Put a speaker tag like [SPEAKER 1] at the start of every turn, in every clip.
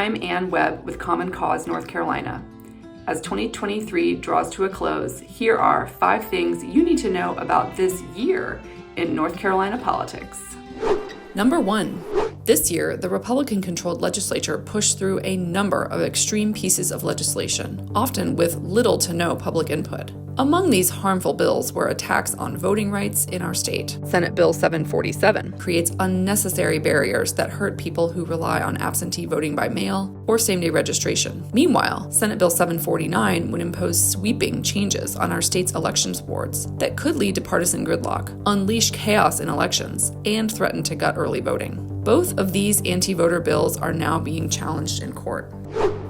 [SPEAKER 1] I'm Ann Webb with Common Cause North Carolina. As 2023 draws to a close, here are 5 things you need to know about this year in North Carolina politics.
[SPEAKER 2] Number 1. This year, the Republican-controlled legislature pushed through a number of extreme pieces of legislation, often with little to no public input. Among these harmful bills were attacks on voting rights in our state. Senate Bill 747 creates unnecessary barriers that hurt people who rely on absentee voting by mail or same-day registration. Meanwhile, Senate Bill 749 would impose sweeping changes on our state's elections boards that could lead to partisan gridlock, unleash chaos in elections, and threaten to gut early voting. Both of these anti-voter bills are now being challenged in court.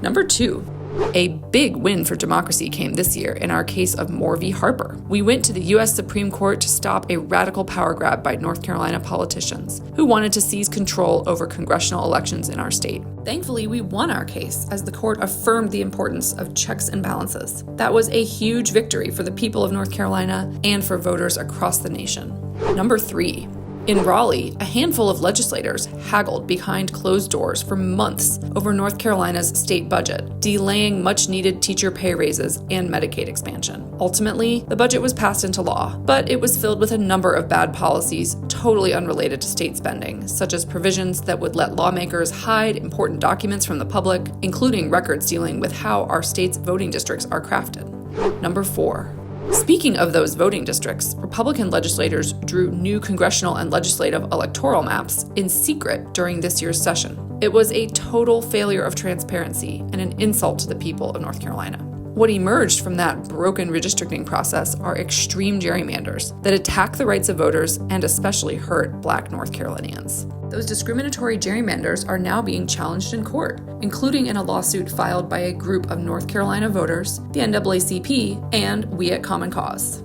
[SPEAKER 2] Number 2. A big win for democracy came this year in our case of Moore v. Harper. We went to the U.S. Supreme Court to stop a radical power grab by North Carolina politicians who wanted to seize control over congressional elections in our state. Thankfully, we won our case as the court affirmed the importance of checks and balances. That was a huge victory for the people of North Carolina and for voters across the nation. Number 3. In Raleigh, a handful of legislators haggled behind closed doors for months over North Carolina's state budget, delaying much-needed teacher pay raises and Medicaid expansion. Ultimately, the budget was passed into law, but it was filled with a number of bad policies totally unrelated to state spending, such as provisions that would let lawmakers hide important documents from the public, including records dealing with how our state's voting districts are crafted. Number 4. Speaking of those voting districts, Republican legislators drew new congressional and legislative electoral maps in secret during this year's session. It was a total failure of transparency and an insult to the people of North Carolina. What emerged from that broken redistricting process are extreme gerrymanders that attack the rights of voters and especially hurt Black North Carolinians. Those discriminatory gerrymanders are now being challenged in court, including in a lawsuit filed by a group of North Carolina voters, the NAACP, and we at Common Cause.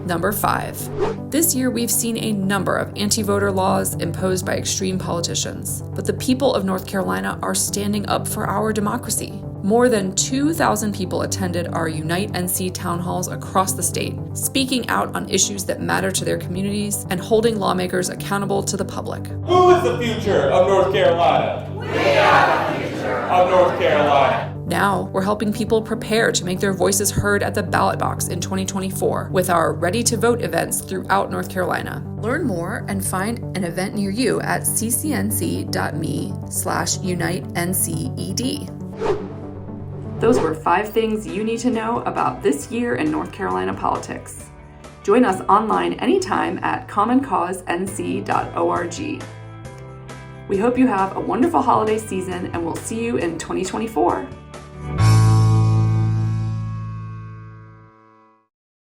[SPEAKER 2] Number 5. This year, we've seen a number of anti-voter laws imposed by extreme politicians, but the people of North Carolina are standing up for our democracy. More than 2,000 people attended our Unite NC town halls across the state, speaking out on issues that matter to their communities and holding lawmakers accountable to the public.
[SPEAKER 3] Who is the future of North Carolina?
[SPEAKER 4] We are the future
[SPEAKER 3] of North Carolina.
[SPEAKER 2] Now, we're helping people prepare to make their voices heard at the ballot box in 2024 with our Ready to Vote events throughout North Carolina. Learn more and find an event near you at ccnc.me/UniteNCED.
[SPEAKER 1] Those were 5 things you need to know about this year in North Carolina politics. Join us online anytime at commonCauseNC.org. We hope you have a wonderful holiday season and we'll see you in 2024.